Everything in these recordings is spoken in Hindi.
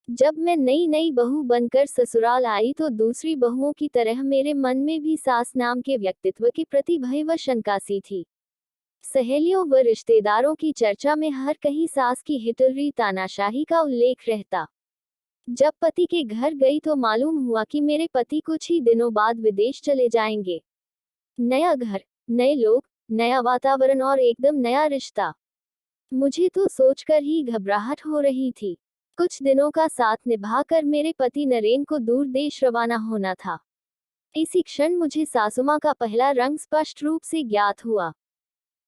जब मैं नई नई बहू बनकर ससुराल आई तो दूसरी बहुओं की तरह मेरे मन में भी सास नाम के व्यक्तित्व के प्रति भय व शंका सी थी। सहेलियों व रिश्तेदारों की चर्चा में हर कहीं सास की हिटलरी तानाशाही का उल्लेख रहता। जब पति के घर गई तो मालूम हुआ कि मेरे पति कुछ ही दिनों बाद विदेश चले जाएंगे। नया घर, नए लोग, नया वातावरण और एकदम नया रिश्ता। मुझे तो सोचकर ही घबराहट हो रही थी। कुछ दिनों का साथ निभाकर मेरे पति नरेन को दूर देश रवाना होना था। इसी क्षण मुझे सासुमां का पहला रंग स्पष्ट रूप से ज्ञात हुआ।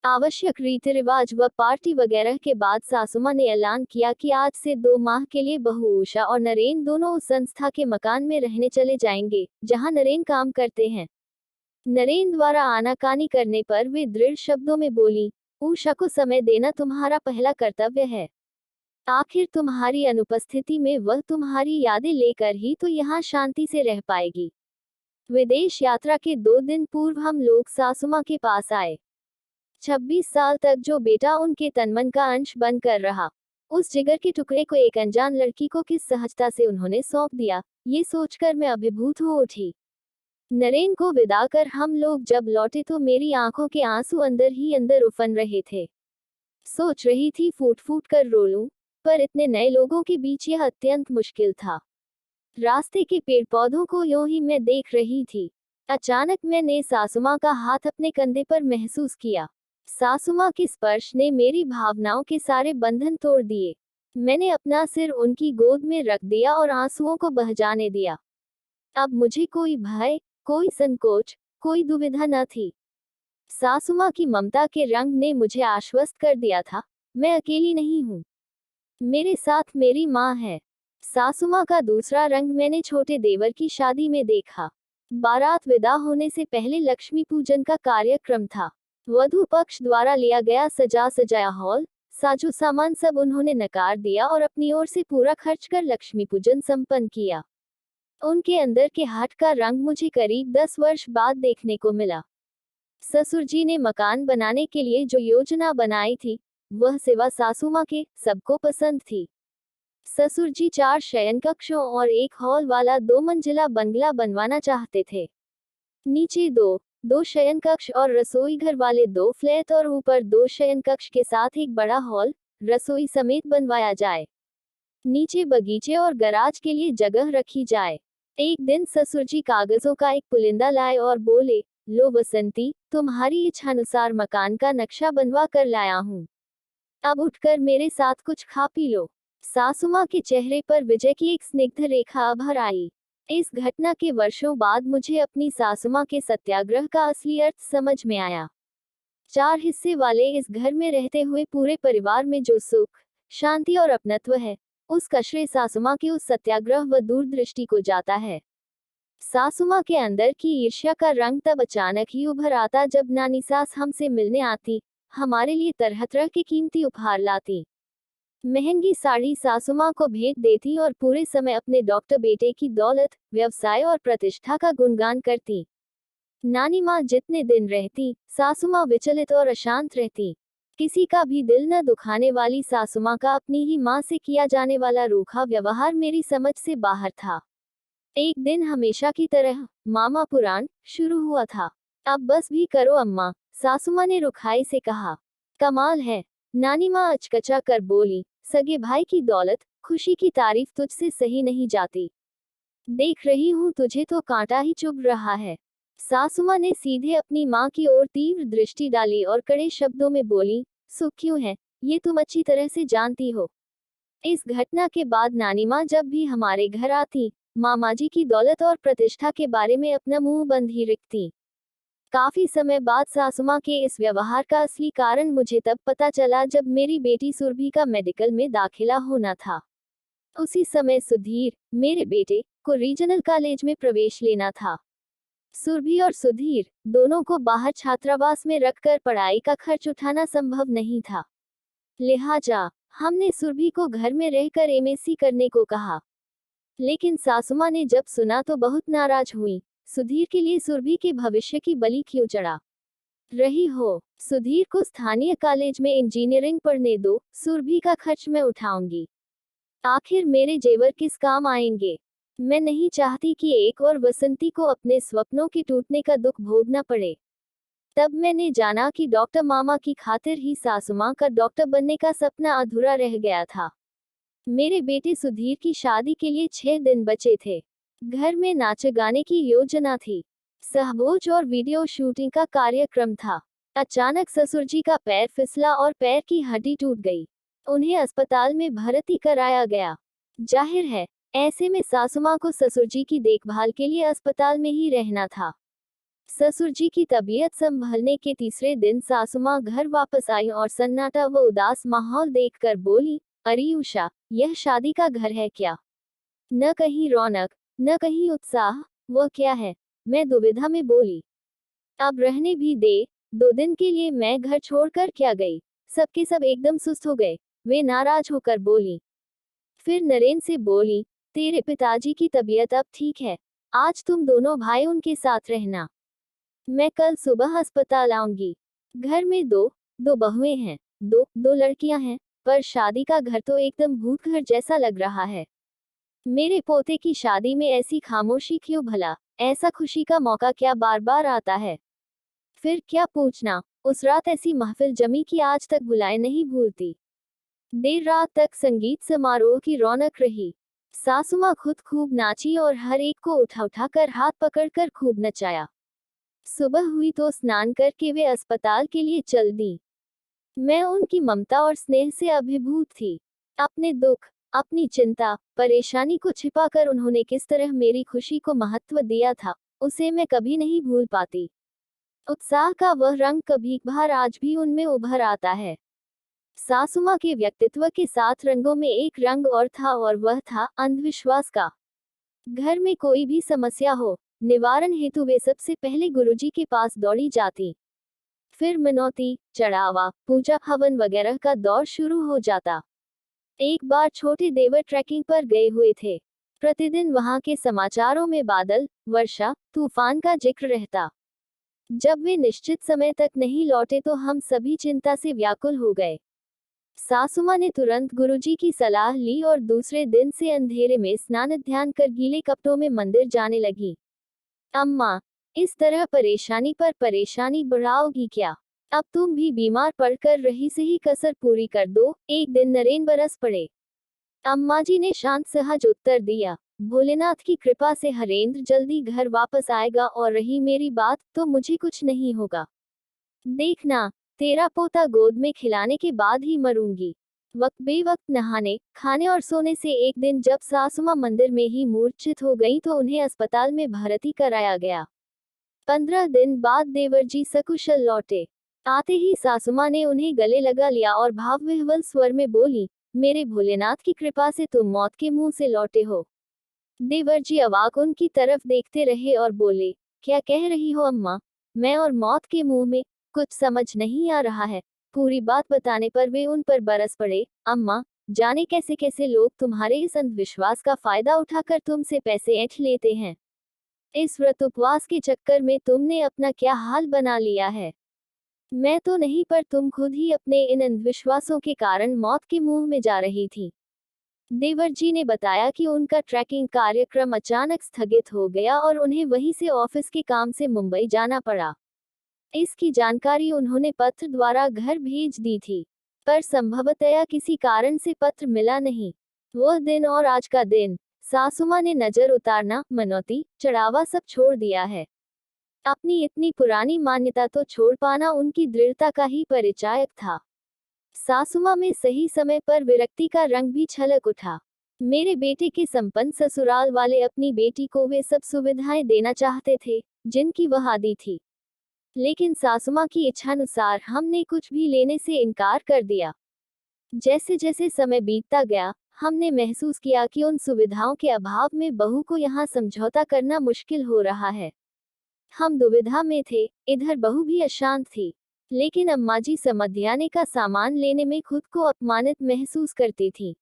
आवश्यक रीति रिवाज व पार्टी वगैरह के बाद सासुमां ने ऐलान किया कि आज से 2 माह के लिए बहू उषा और नरेन दोनों उस संस्था के मकान में रहने चले जाएंगे जहां नरेन काम करते हैं। नरेन द्वारा आनाकानी करने पर वे दृढ़ शब्दों में बोली, उषा को समय देना तुम्हारा पहला कर्तव्य है। आखिर तुम्हारी अनुपस्थिति में वह तुम्हारी यादें लेकर ही तो यहाँ शांति से रह पाएगी। विदेश यात्रा के 2 दिन पूर्व हम लोग सासुमां के पास आए। 26 साल तक जो बेटा उनके तनमन का अंश बनकर रहा, उस जिगर के टुकड़े को एक अनजान लड़की को किस सहजता से उन्होंने सौंप दिया, ये सोचकर मैं अभिभूत हो उठी। नरेन को विदा कर हम लोग जब लौटे तो मेरी आंखों के आंसू अंदर ही अंदर उफन रहे थे। सोच रही थी फूट फूट कर रो लूं, पर इतने नए लोगों के बीच यह अत्यंत मुश्किल था। रास्ते के पेड़ पौधों को यूं ही मैं देख रही थी। अचानक मैंने सासुमां का हाथ अपने कंधे पर महसूस किया। सासुमां के स्पर्श ने मेरी भावनाओं के सारे बंधन तोड़ दिए। मैंने अपना सिर उनकी गोद में रख दिया और आंसुओं को बह जाने दिया। अब मुझे कोई भय, कोई संकोच, कोई दुविधा न थी। सासुमां की ममता के रंग ने मुझे आश्वस्त कर दिया था, मैं अकेली नहीं हूँ। मेरे साथ मेरी माँ है। सासुमां का दूसरा रंग मैंने छोटे देवर की शादी में देखा। बारात विदा होने से पहले लक्ष्मी पूजन का कार्यक्रम था। वधू पक्ष द्वारा लिया गया सजा सजाया हॉल, साजो सामान सब उन्होंने नकार दिया और अपनी ओर से पूरा खर्च कर लक्ष्मी पूजन संपन्न किया। उनके अंदर के हट का रंग मुझे करीब 10 वर्ष बाद देखने को मिला। ससुर जी ने मकान बनाने के लिए जो योजना बनाई थी, वह सिवा सासुमां के सबको पसंद थी। ससुर जी 4 शयन कक्षों और एक हॉल वाला 2 मंजिला बंगला बनवाना चाहते थे। नीचे दो शयन कक्ष और रसोई घर वाले 2 फ्लैट और ऊपर 2 शयन कक्ष के साथ एक बड़ा हॉल, रसोई समेत बनवाया जाए। नीचे बगीचे और गराज के लिए जगह रखी जाए। एक दिन ससुर जी कागजों का एक पुलिंदा लाए और बोले, लो बसंती, तुम्हारी इच्छानुसार मकान का नक्शा बनवा कर लाया हूँ। अब उठकर मेरे साथ कुछ खा पी लो। सासुमां के चेहरे पर विजय की एक स्निग्ध रेखा उभर आई। इस घटना के वर्षों बाद मुझे अपनी सासुमां के सत्याग्रह का असली अर्थ समझ में आया। 4 हिस्से वाले इस घर में रहते हुए पूरे परिवार में जो सुख, शांति और अपनत्व है, उसका श्रेय सासुमां के उस सत्याग्रह व दूरदृष्टि को जाता है। सासुमां के अंदर की ईर्ष्या का रंग तब अचानक ही उभर आता जब नानी सास हमसे मिलने आती, हमारे लिए तरह तरह के कीमती उपहार लाती। महंगी साड़ी सासुमां को भेंट देती और पूरे समय अपने डॉक्टर बेटे की दौलत, व्यवसाय और प्रतिष्ठा का गुणगान करती। नानी माँ जितने दिन रहती, सासुमां विचलित और अशांत रहती। किसी का भी दिल न दुखाने वाली सासुमां का अपनी ही माँ से किया जाने वाला रूखा व्यवहार मेरी समझ से बाहर था। एक दिन हमेशा की तरह मामा पुराण शुरू हुआ था। अब बस भी करो अम्मा, सासुमां ने रुखाई से कहा। कमाल है, नानी माँ अचकचा कर बोली, सगे भाई की दौलत, खुशी की तारीफ तुझसे सही नहीं जाती। देख रही हूँ तुझे तो कांटा ही चुभ रहा है। सासुमां ने सीधे अपनी माँ की ओर तीव्र दृष्टि डाली और कड़े शब्दों में बोली, सुख क्यों है, ये तुम अच्छी तरह से जानती हो। इस घटना के बाद नानी माँ जब भी हमारे घर आती, मामाजी की दौलत और प्रतिष्ठा के बारे में अपना मुंह बंद ही रखती। काफी समय बाद सासुमां के इस व्यवहार का असली कारण मुझे तब पता चला जब मेरी बेटी सुरभि का मेडिकल में दाखिला होना था। उसी समय सुधीर, मेरे बेटे, को रीजनल कॉलेज में प्रवेश लेना था। सुरभि और सुधीर दोनों को बाहर छात्रावास में रखकर पढ़ाई का खर्च उठाना संभव नहीं था। लिहाजा हमने सुरभि को घर में रहकर एमएससी करने को कहा। लेकिन सासुमां ने जब सुना तो बहुत नाराज हुई। सुधीर के लिए सुरभि के भविष्य की बलि क्यों चढ़ा रही हो? सुधीर को स्थानीय कॉलेज में इंजीनियरिंग पढ़ने दो, सुरभि का खर्च मैं उठाऊंगी। आखिर मेरे जेवर किस काम आएंगे? मैं नहीं चाहती कि एक और वसंती को अपने स्वप्नों के टूटने का दुख भोगना पड़े। तब मैंने जाना कि डॉक्टर मामा की खातिर ही सासू माँ का डॉक्टर बनने का सपना अधूरा रह गया था। मेरे बेटे सुधीर की शादी के लिए 6 दिन बचे थे। घर में नाच गाने की योजना थी। सहभोज और वीडियो शूटिंग का कार्यक्रम था। अचानक ससुर जी का पैर फिसला और पैर की हड्डी टूट गई। उन्हें अस्पताल में भर्ती कराया गया। जाहिर है, ऐसे में सासू माँ को ससुर जी की देखभाल के लिए अस्पताल में ही रहना था। ससुर जी की तबीयत संभलने के तीसरे दिन सासू माँ घर वापस आई और सन्नाटा व उदास माहौल देखकर बोली, अरे उषा, यह शादी का घर है क्या? न कहीं रौनक, न कहीं उत्साह, वह क्या है? मैं दुविधा में बोली। अब रहने भी दे, 2 दिन के लिए मैं घर छोड़कर क्या गई? सबके सब एकदम सुस्त हो गए। वे नाराज होकर बोली। फिर नरेन से बोली, तेरे पिताजी की तबीयत अब ठीक है। आज तुम दोनों भाई उनके साथ रहना। मैं कल सुबह अस्पताल आऊंगी। घर में दो बहुएं हैं, दो लड़कियां हैं, पर शादी का घर तो एकदम भूत घर जैसा लग रहा है। मेरे पोते की शादी में ऐसी खामोशी क्यों भला? ऐसा खुशी का मौका क्या बार बार आता है? फिर क्या पूछना, उस रात ऐसी महफिल जमी कि आज तक बुलाए नहीं भूलती। देर रात तक संगीत समारोह की रौनक रही। सासू माँ खुद खूब नाची और हर एक को उठा उठा कर हाथ पकड़कर खूब नचाया। सुबह हुई तो स्नान करके वे अस्पताल के लिए चल दी। मैं उनकी ममता और स्नेह से अभिभूत थी। अपने दुख, अपनी चिंता, परेशानी को छिपाकर उन्होंने किस तरह मेरी खुशी को महत्व दिया था, उसे मैं कभी नहीं भूल पाती। उत्साह का वह रंग कभी कभार आज भी उनमें उभर आता है। सासू माँ के व्यक्तित्व के 7 रंगों में एक रंग और था, और वह था अंधविश्वास का। घर में कोई भी समस्या हो, निवारण हेतु वे सबसे पहले गुरुजी के पास दौड़ी जाती। फिर मनौती, चढ़ावा, पूजा हवन वगैरह का दौर शुरू हो जाता। एक बार छोटे देवर ट्रैकिंग पर गए हुए थे। प्रतिदिन वहां के समाचारों में बादल, वर्षा, तूफान का जिक्र रहता। जब वे निश्चित समय तक नहीं लौटे तो हम सभी चिंता से व्याकुल हो गए। सासू माँ ने तुरंत गुरुजी की सलाह ली और दूसरे दिन से अंधेरे में स्नान ध्यान कर गीले कपड़ों में मंदिर जाने लगी। अम्मा, इस तरह परेशानी पर परेशानी बढ़ाओगी क्या? अब तुम भी बीमार पड़कर रही से ही कसर पूरी कर दो। एक दिन नरेन बरस पड़े। अम्मा जी ने शांत सहज उत्तर दिया, भोलेनाथ की कृपा से हरेंद्र जल्दी घर वापस आएगा, और रही मेरी बात, तो मुझे कुछ नहीं होगा। देखना, तेरा पोता गोद में खिलाने के बाद ही मरूंगी। वक्त बेवक्त नहाने, खाने और सोने से एक दिन जब सासुमा मंदिर में ही मूर्छित हो गई तो उन्हें अस्पताल में भर्ती कराया गया। 15 दिन बाद देवर जी सकुशल लौटे। आते ही सासुमा ने उन्हें गले लगा लिया और भावविह्वल स्वर में बोली, मेरे भोलेनाथ की कृपा से तुम मौत के मुंह से लौटे हो। देवर जी अवाक उनकी तरफ देखते रहे और बोले, क्या कह रही हो अम्मा? मैं और मौत के मुंह में? कुछ समझ नहीं आ रहा है। पूरी बात बताने पर वे उन पर बरस पड़े। अम्मा, जाने कैसे कैसे लोग तुम्हारे इस अंधविश्वास का फायदा उठाकर तुमसे पैसे ऐंठ लेते हैं। इस व्रत उपवास के चक्कर में तुमने अपना क्या हाल बना लिया है। मैं तो नहीं, पर तुम खुद ही अपने इन अंधविश्वासों के कारण मौत के मुंह में जा रही थी। देवर जी ने बताया कि उनका ट्रैकिंग कार्यक्रम अचानक स्थगित हो गया और उन्हें वहीं से ऑफिस के काम से मुंबई जाना पड़ा। इसकी जानकारी उन्होंने पत्र द्वारा घर भेज दी थी, पर संभवतया किसी कारण से पत्र मिला नहीं। वह दिन और आज का दिन, सासुमा ने नजर उतारना, मनौती, चढ़ावा सब छोड़ दिया है। अपनी इतनी पुरानी मान्यता तो छोड़ पाना उनकी दृढ़ता का ही परिचायक था। सासुमा में सही समय पर विरक्ति का रंग भी छलक उठा। मेरे बेटे के संपन्न ससुराल वाले अपनी बेटी को वे सब सुविधाएं देना चाहते थे जिनकी वह आदी थी, लेकिन सासुमा की इच्छानुसार हमने कुछ भी लेने से इनकार कर दिया। जैसे जैसे समय बीतता गया, हमने महसूस किया कि उन सुविधाओं के अभाव में बहू को यहाँ समझौता करना मुश्किल हो रहा है। हम दुविधा में थे, इधर बहू भी अशांत थी, लेकिन अम्मा जी समधियाने का सामान लेने में खुद को अपमानित महसूस करती थी।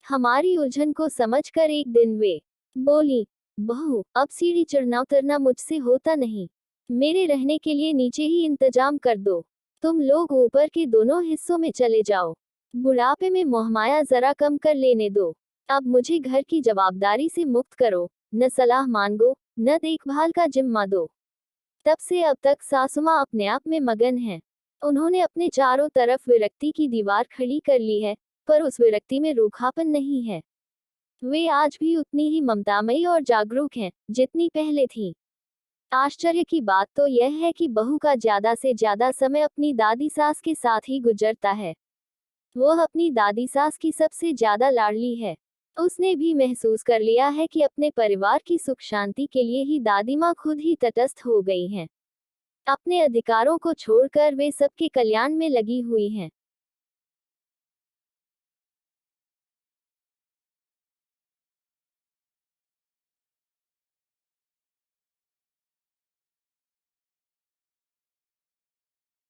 हमारी उलझन को समझकर एक दिन वे बोली, बहू, अब सीढ़ी चढ़ना उतरना मुझसे होता नहीं। मेरे रहने के लिए नीचे ही इंतजाम कर दो। तुम लोग ऊपर के दोनों हिस्सों में चले जाओ। बुढ़ापे में मोहमाया जरा कम कर लेने दो। अब मुझे घर की जवाबदारी से मुक्त करो, न सलाह मांगो, न देखभाल का जिम्मा दो। तब से अब तक सासुमां अपने आप में मगन हैं। उन्होंने अपने चारों तरफ विरक्ति की दीवार खड़ी कर ली है, पर उस विरक्ति में रूखापन नहीं है। वे आज भी उतनी ही ममतामयी और जागरूक हैं, जितनी पहले थी। आश्चर्य की बात तो यह है कि बहू का ज्यादा से ज्यादा समय अपनी दादी सास के साथ ही गुजरता है। वह अपनी दादी सास की सबसे ज्यादा लाडली है। उसने भी महसूस कर लिया है कि अपने परिवार की सुख शांति के लिए ही दादी माँ खुद ही तटस्थ हो गई हैं। अपने अधिकारों को छोड़कर वे सबके कल्याण में लगी हुई हैं।